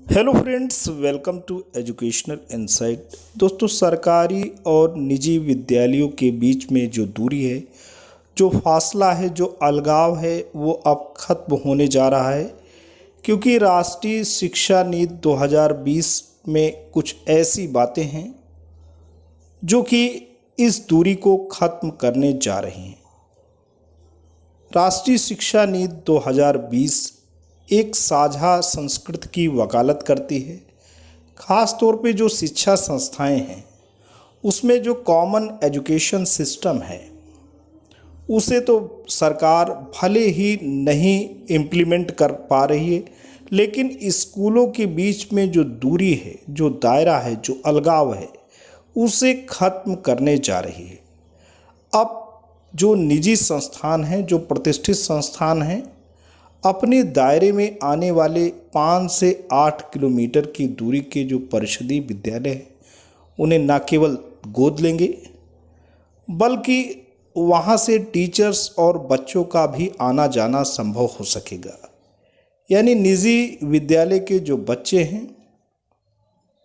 Hello friends, welcome to educational insight. दोस्तों, सरकारी और निजी विद्यालयों के बीच में जो दूरी है, जो फासला है, जो अलगाव है, वो अब खत्म होने जा रहा है। क्योंकि राष्ट्रीय शिक्षा नीति 2020 में कुछ ऐसी बातें हैं जो कि इस दूरी को खत्म करने जा रही हैं। राष्ट्रीय शिक्षा नीति 2020 एक साझा संस्कृति की वकालत करती है। खास तौर पे जो शिक्षा संस्थाएं हैं उसमें जो कॉमन एजुकेशन सिस्टम है उसे तो सरकार भले ही नहीं इम्प्लीमेंट कर पा रही है, लेकिन स्कूलों के बीच में जो दूरी है, जो दायरा है, जो अलगाव है, उसे खत्म करने जा रही है। अब जो निजी संस्थान हैं, जो प्रतिष्ठित संस्थान हैं, अपने दायरे में आने वाले 5 से 8 किलोमीटर की दूरी के जो परिषदीय विद्यालय हैं उन्हें न केवल गोद लेंगे बल्कि वहाँ से टीचर्स और बच्चों का भी आना जाना संभव हो सकेगा। यानी निजी विद्यालय के जो बच्चे हैं,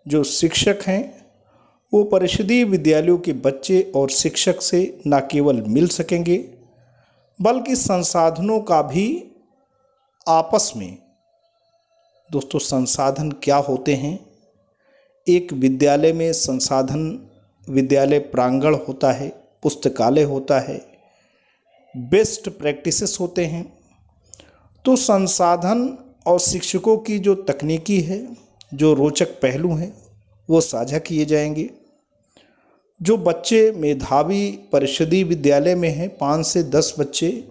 जो शिक्षक हैं, वो परिषदीय विद्यालयों के बच्चे और शिक्षक से न केवल मिल सकेंगे बल्कि संसाधनों का भी आपस में, दोस्तों संसाधन क्या होते हैं? एक विद्यालय में संसाधन, विद्यालय प्रांगण होता है, पुस्तकालय होता है, बेस्ट प्रैक्टिसेस होते हैं। तो संसाधन और शिक्षकों की जो तकनीकी है, जो रोचक पहलू हैं, वो साझा किए जाएंगे। जो बच्चे मेधावी परिषदीय विद्यालय में हैं, 5 से 10 बच्चे,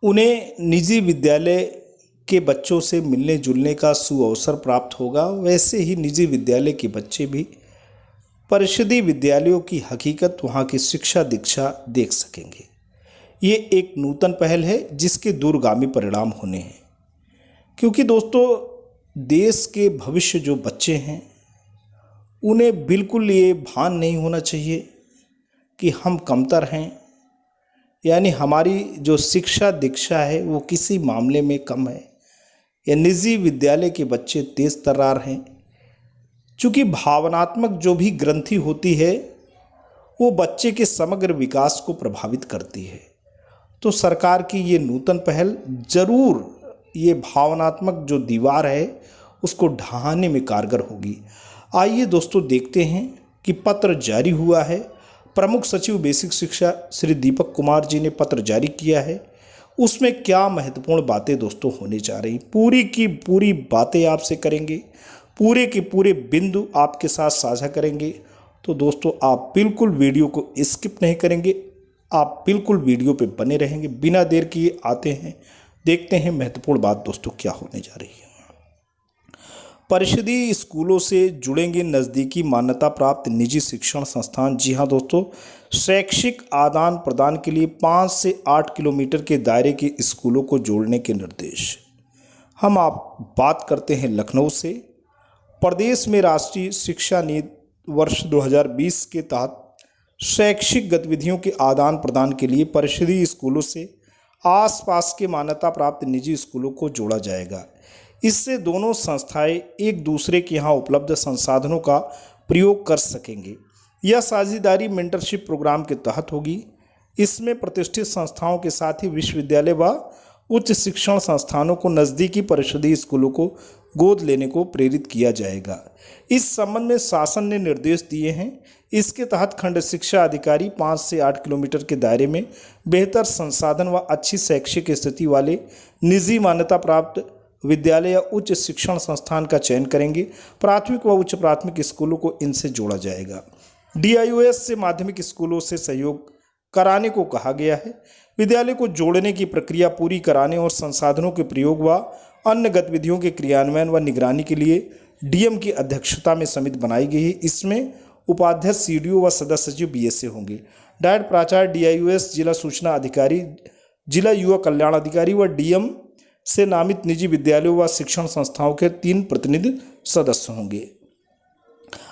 उन्हें निजी विद्यालय के बच्चों से मिलने जुलने का सुअवसर प्राप्त होगा। वैसे ही निजी विद्यालय के बच्चे भी परिषदीय विद्यालयों की हकीकत, वहाँ की शिक्षा दीक्षा देख सकेंगे। ये एक नूतन पहल है जिसके दूरगामी परिणाम होने हैं। क्योंकि दोस्तों, देश के भविष्य जो बच्चे हैं उन्हें बिल्कुल ये भान नहीं होना चाहिए कि हम कमतर हैं, यानी हमारी जो शिक्षा दीक्षा है वो किसी मामले में कम है, या निजी विद्यालय के बच्चे तेज तर्रार हैं। चूँकि भावनात्मक जो भी ग्रंथि होती है वो बच्चे के समग्र विकास को प्रभावित करती है। तो सरकार की ये नूतन पहल जरूर ये भावनात्मक जो दीवार है उसको ढहाने में कारगर होगी। आइए दोस्तों देखते हैं कि पत्र जारी हुआ है। प्रमुख सचिव बेसिक शिक्षा श्री दीपक कुमार जी ने पत्र जारी किया है। उसमें क्या महत्वपूर्ण बातें दोस्तों होने जा रही, पूरी की पूरी बातें आपसे करेंगे, पूरे के पूरे बिंदु आपके साथ साझा करेंगे। तो दोस्तों, आप बिल्कुल वीडियो को स्किप नहीं करेंगे, आप बिल्कुल वीडियो पे बने रहेंगे। बिना देर किए आते हैं, देखते हैं महत्वपूर्ण बात दोस्तों क्या होने जा रही है। परिषदीय स्कूलों से जुड़ेंगे नज़दीकी मान्यता प्राप्त निजी शिक्षण संस्थान। जी हाँ दोस्तों, शैक्षिक आदान प्रदान के लिए 5 से 8 किलोमीटर के दायरे के स्कूलों को जोड़ने के निर्देश। हम आप बात करते हैं लखनऊ से। प्रदेश में राष्ट्रीय शिक्षा नीति वर्ष 2020 के तहत शैक्षिक गतिविधियों के आदान प्रदान के लिए परिषदीय स्कूलों से आसपास के मान्यता प्राप्त निजी स्कूलों को जोड़ा जाएगा। इससे दोनों संस्थाएं एक दूसरे के यहाँ उपलब्ध संसाधनों का प्रयोग कर सकेंगे। यह साझेदारी मेंटरशिप प्रोग्राम के तहत होगी। इसमें प्रतिष्ठित संस्थाओं के साथ ही विश्वविद्यालय व उच्च शिक्षण संस्थानों को नज़दीकी परिषदीय स्कूलों को गोद लेने को प्रेरित किया जाएगा। इस संबंध में शासन ने निर्देश दिए हैं। इसके तहत खंड शिक्षा अधिकारी 5 से 8 किलोमीटर के दायरे में बेहतर संसाधन व अच्छी शैक्षिक स्थिति वाले निजी मान्यता प्राप्त विद्यालय या उच्च शिक्षण संस्थान का चयन करेंगे। प्राथमिक व उच्च प्राथमिक स्कूलों को इनसे जोड़ा जाएगा। DIOS से माध्यमिक स्कूलों से सहयोग कराने को कहा गया है। विद्यालय को जोड़ने की प्रक्रिया पूरी कराने और संसाधनों के प्रयोग व अन्य गतिविधियों के क्रियान्वयन व निगरानी के लिए DM की अध्यक्षता में समिति बनाई गई है। इसमें उपाध्यक्ष CDO व सदस्य सचिव BSA होंगे। डायरेक्ट प्राचार्य DIOS, जिला सूचना अधिकारी, जिला युवा कल्याण अधिकारी व DM से नामित निजी विद्यालयों व शिक्षण संस्थाओं के 3 प्रतिनिधि सदस्य होंगे।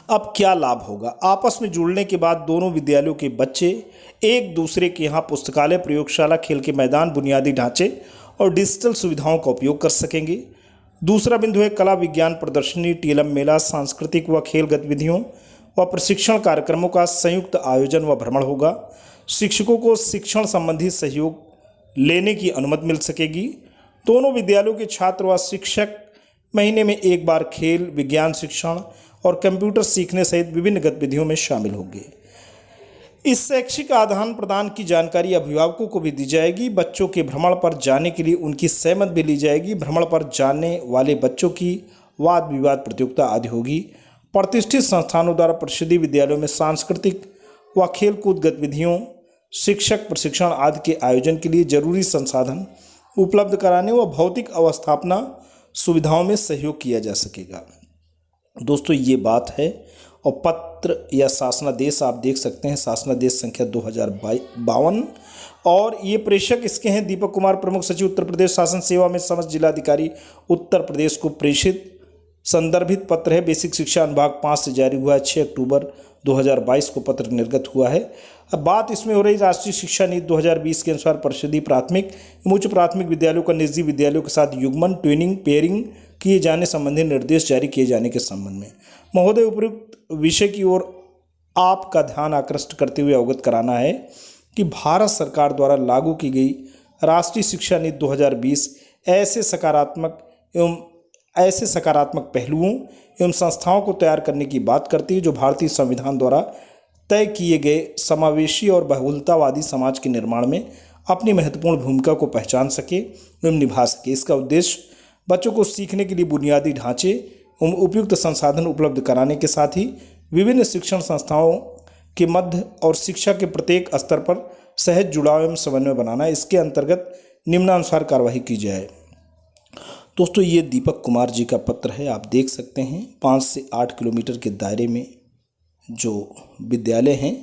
अब क्या लाभ होगा? आपस में जुड़ने के बाद दोनों विद्यालयों के बच्चे एक दूसरे के यहाँ पुस्तकालय, प्रयोगशाला, खेल के मैदान, बुनियादी ढांचे और डिजिटल सुविधाओं का उपयोग कर सकेंगे। दूसरा बिंदु है कला विज्ञान प्रदर्शनी, टीएलएम मेला, सांस्कृतिक व खेल गतिविधियों व प्रशिक्षण कार्यक्रमों का संयुक्त आयोजन व भ्रमण होगा। शिक्षकों को शिक्षण संबंधी सहयोग लेने की अनुमति मिल सकेगी। दोनों विद्यालयों के छात्र व शिक्षक महीने में एक बार खेल, विज्ञान शिक्षण और कंप्यूटर सीखने सहित विभिन्न गतिविधियों में शामिल होंगे। इस शैक्षिक आदान प्रदान की जानकारी अभिभावकों को भी दी जाएगी। बच्चों के भ्रमण पर जाने के लिए उनकी सहमति भी ली जाएगी। भ्रमण पर जाने वाले बच्चों की वाद विवाद प्रतियोगिता आदि होगी। प्रतिष्ठित संस्थानों द्वारा प्रसिद्ध विद्यालयों में सांस्कृतिक व खेलकूद गतिविधियों, शिक्षक प्रशिक्षण आदि के आयोजन के लिए जरूरी संसाधन उपलब्ध कराने व भौतिक अवस्थापना सुविधाओं में सहयोग किया जा सकेगा। दोस्तों ये बात है। और पत्र या शासनादेश आप देख सकते हैं, शासनादेश संख्या 2052, और ये प्रेषक इसके हैं दीपक कुमार, प्रमुख सचिव उत्तर प्रदेश शासन सेवा में समस्त जिलाधिकारी उत्तर प्रदेश को प्रेषित संदर्भित पत्र है। बेसिक शिक्षा अनुभाग 5 से जारी हुआ है। 6 अक्टूबर 2022 को पत्र निर्गत हुआ है। अब बात इसमें हो रही राष्ट्रीय शिक्षा नीति 2020 के अनुसार परिषदीय प्राथमिक एवं उच्च प्राथमिक विद्यालयों का निजी विद्यालयों के साथ युग्मन, ट्विनिंग, पेयरिंग किए जाने संबंधी निर्देश जारी किए जाने के संबंध में महोदय उपयुक्त विषय की ओर आपका ध्यान आकृष्ट करते हुए अवगत कराना है कि भारत सरकार द्वारा लागू की गई राष्ट्रीय शिक्षा नीति 2020 ऐसे सकारात्मक पहलुओं एवं संस्थाओं को तैयार करने की बात करती है जो भारतीय संविधान द्वारा तय किए गए समावेशी और बहुलतावादी समाज के निर्माण में अपनी महत्वपूर्ण भूमिका को पहचान सके एवं निभा सके। इसका उद्देश्य बच्चों को सीखने के लिए बुनियादी ढांचे एवं उपयुक्त संसाधन उपलब्ध कराने के साथ ही विभिन्न शिक्षण संस्थाओं के मध्य और शिक्षा के प्रत्येक स्तर पर सहज जुड़ाव एवं समन्वय बनाना। इसके अंतर्गत निम्नानुसार कार्रवाई की जाए। दोस्तों ये दीपक कुमार जी का पत्र है, आप देख सकते हैं। 5 से 8 किलोमीटर के दायरे में जो विद्यालय हैं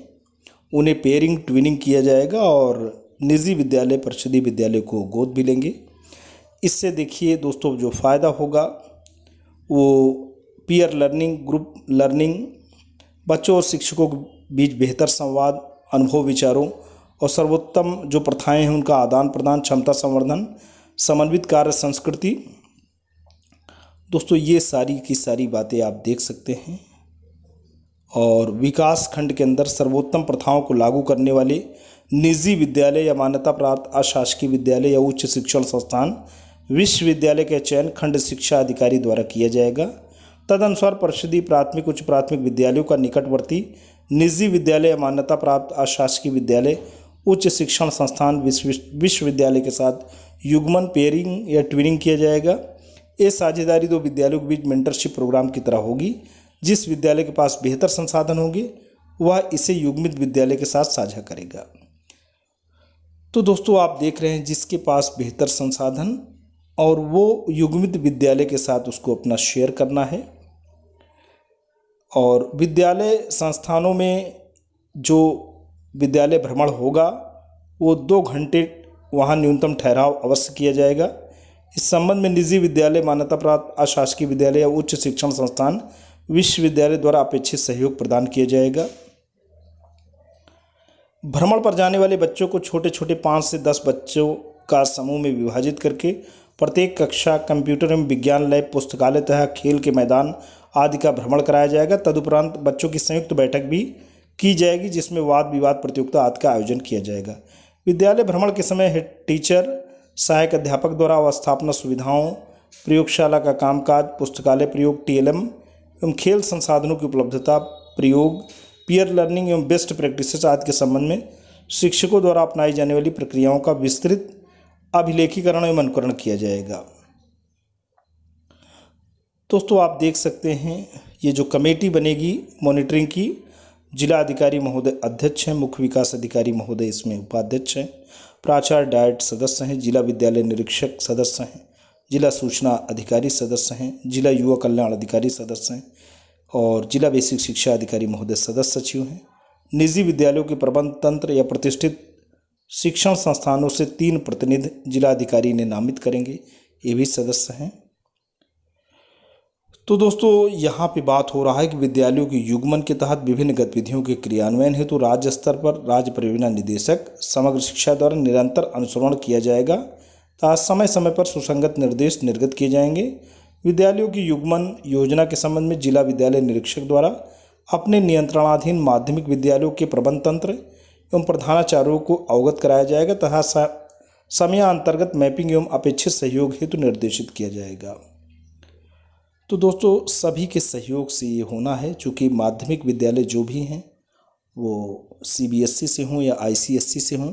उन्हें पेयरिंग, ट्विनिंग किया जाएगा और निजी विद्यालय, परिषदीय विद्यालय को गोद भी लेंगे। इससे देखिए दोस्तों जो फ़ायदा होगा वो पीयर लर्निंग, ग्रुप लर्निंग, बच्चों और शिक्षकों के बीच बेहतर संवाद, अनुभव, विचारों और सर्वोत्तम जो प्रथाएं हैं उनका आदान प्रदान, क्षमता संवर्धन, समन्वित कार्य संस्कृति। दोस्तों ये सारी की सारी बातें आप देख सकते हैं। और विकास खंड के अंदर सर्वोत्तम प्रथाओं को लागू करने वाले निजी विद्यालय या मान्यता प्राप्त अशासकीय विद्यालय या उच्च शिक्षण संस्थान विश्वविद्यालय का चयन खंड शिक्षा अधिकारी द्वारा किया जाएगा। तदनुसार परिषदीय प्राथमिक, उच्च प्राथमिक विद्यालयों का निकटवर्ती निजी विद्यालय या मान्यता प्राप्त अशासकीय विद्यालय, उच्च शिक्षण संस्थान विश्वविद्यालय के साथ युग्मन, पेयरिंग या ट्विनिंग किया जाएगा। ये साझेदारी दो विद्यालयों के बीच मेंटरशिप प्रोग्राम की तरह होगी। जिस विद्यालय के पास बेहतर संसाधन होंगे वह इसे युग्मित विद्यालय के साथ साझा करेगा। तो दोस्तों आप देख रहे हैं जिसके पास बेहतर संसाधन और वो युग्मित विद्यालय के साथ उसको अपना शेयर करना है। और विद्यालय संस्थानों में जो विद्यालय भ्रमण होगा वो 2 घंटे वहाँ न्यूनतम ठहराव अवश्य किया जाएगा। इस संबंध में निजी विद्यालय, मान्यता प्राप्त अशासकीय विद्यालय या उच्च शिक्षण संस्थान विश्वविद्यालय द्वारा अपेक्षित सहयोग प्रदान किया जाएगा। भ्रमण पर जाने वाले बच्चों को छोटे छोटे 5 से 10 बच्चों का समूह में विभाजित करके प्रत्येक कक्षा कंप्यूटर एवं विज्ञान लैब, पुस्तकालय तथा खेल के मैदान आदि का भ्रमण कराया जाएगा। तदुपरांत बच्चों की संयुक्त बैठक भी की जाएगी जिसमें वाद विवाद प्रतियोगिता आदि का आयोजन किया जाएगा। विद्यालय भ्रमण के समय हेड टीचर, सहायक अध्यापक द्वारा अवस्थापना सुविधाओं, प्रयोगशाला का कामकाज, पुस्तकालय प्रयोग, टीएलएम एवं खेल संसाधनों की उपलब्धता, प्रयोग, पीयर लर्निंग एवं बेस्ट प्रैक्टिसेस आदि के संबंध में शिक्षकों द्वारा अपनाई जाने वाली प्रक्रियाओं का विस्तृत अभिलेखीकरण एवं अनुकरण किया जाएगा। दोस्तों आप देख सकते हैं ये जो कमेटी बनेगी मॉनिटरिंग की, जिला अधिकारी महोदय अध्यक्ष हैं, मुख्य विकास अधिकारी महोदय इसमें उपाध्यक्ष हैं, प्राचार्य डायट सदस्य हैं, जिला विद्यालय निरीक्षक सदस्य हैं, जिला सूचना अधिकारी सदस्य हैं, जिला युवा कल्याण अधिकारी सदस्य हैं और जिला बेसिक शिक्षा अधिकारी महोदय सदस्य सचिव हैं। निजी विद्यालयों के प्रबंध तंत्र या प्रतिष्ठित शिक्षण संस्थानों से 3 प्रतिनिधि जिला अधिकारी ने नामित करेंगे, ये भी सदस्य हैं। तो दोस्तों यहाँ पे बात हो रहा है कि विद्यालयों के युग्मन के तहत विभिन्न गतिविधियों के क्रियान्वयन हेतु राज्य स्तर पर राज्य परियोजना निदेशक समग्र शिक्षा द्वारा निरंतर अनुश्रवण किया जाएगा तथा समय समय पर सुसंगत निर्देश निर्गत किए जाएंगे। विद्यालयों की युग्मन योजना के संबंध में जिला विद्यालय निरीक्षक द्वारा अपने नियंत्रणाधीन माध्यमिक विद्यालयों के प्रबंध तंत्र एवं प्रधानाचार्यों को अवगत कराया जाएगा तथा समयांतर्गत मैपिंग एवं अपेक्षित सहयोग हेतु निर्देशित किया जाएगा। तो दोस्तों सभी के सहयोग से ये होना है, चूँकि माध्यमिक विद्यालय जो भी हैं वो CBSE से हों या ICSE से हों,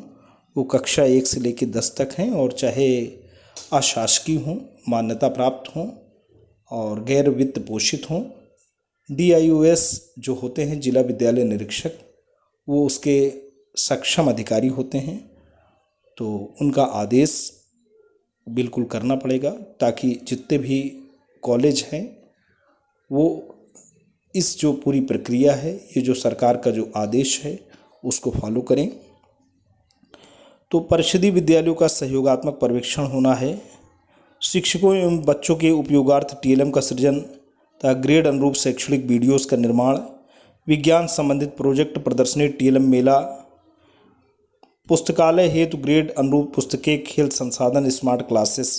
वो कक्षा 1 से लेकर 10 तक हैं, और चाहे अशासकीय हों, मान्यता प्राप्त हों और गैर वित्त पोषित हों। DIOS जो होते हैं जिला विद्यालय निरीक्षक, वो उसके सक्षम अधिकारी होते हैं, तो उनका आदेश बिल्कुल करना पड़ेगा ताकि जितने भी कॉलेज हैं वो इस जो पूरी प्रक्रिया है, ये जो सरकार का जो आदेश है उसको फॉलो करें। तो परिषदीय विद्यालयों का सहयोगात्मक पर्यवेक्षण होना है। शिक्षकों एवं बच्चों के उपयोगार्थ TLM का सृजन तथा ग्रेड अनुरूप शैक्षणिक वीडियोस का निर्माण, विज्ञान संबंधित प्रोजेक्ट प्रदर्शनी, TLM मेला, पुस्तकालय हेतु ग्रेड अनुरूप पुस्तकें, खेल संसाधन, स्मार्ट क्लासेस,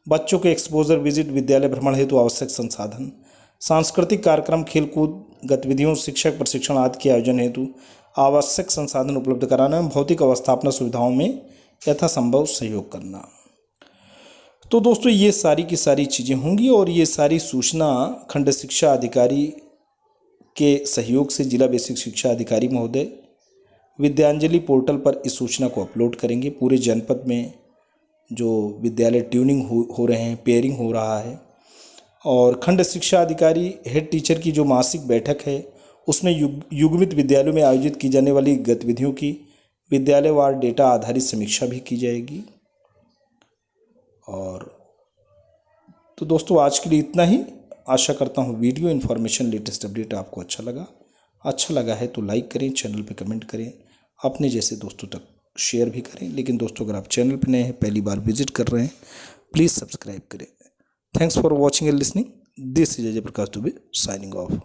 बच्चों के एक्सपोजर विजिट, विद्यालय भ्रमण हेतु आवश्यक संसाधन, सांस्कृतिक कार्यक्रम, खेलकूद गतिविधियों, शिक्षक प्रशिक्षण आदि के आयोजन हेतु आवश्यक संसाधन उपलब्ध कराना एवं भौतिक अवस्थापना सुविधाओं में यथासंभव सहयोग करना। तो दोस्तों ये सारी की सारी चीज़ें होंगी और ये सारी सूचना खंड शिक्षा अधिकारी के सहयोग से जिला बेसिक शिक्षा अधिकारी महोदय विद्यांजलि पोर्टल पर इस सूचना को अपलोड करेंगे। पूरे जनपद में जो विद्यालय ट्यूनिंग हो रहे हैं, पेयरिंग हो रहा है, और खंड शिक्षा अधिकारी हेड टीचर की जो मासिक बैठक है उसमें युग्मित विद्यालयों में आयोजित की जाने वाली गतिविधियों की विद्यालयवार डेटा आधारित समीक्षा भी की जाएगी। और तो दोस्तों आज के लिए इतना ही। आशा करता हूँ वीडियो इन्फॉर्मेशन लेटेस्ट अपडेट आपको अच्छा लगा है तो लाइक करें, चैनल पे कमेंट करें, अपने जैसे दोस्तों तक शेयर भी करें। लेकिन दोस्तों अगर आप चैनल पे नए हैं, पहली बार विजिट कर रहे हैं, प्लीज़ सब्सक्राइब करें। Thanks for watching and listening. This is Ajay Prakash Dubey signing off.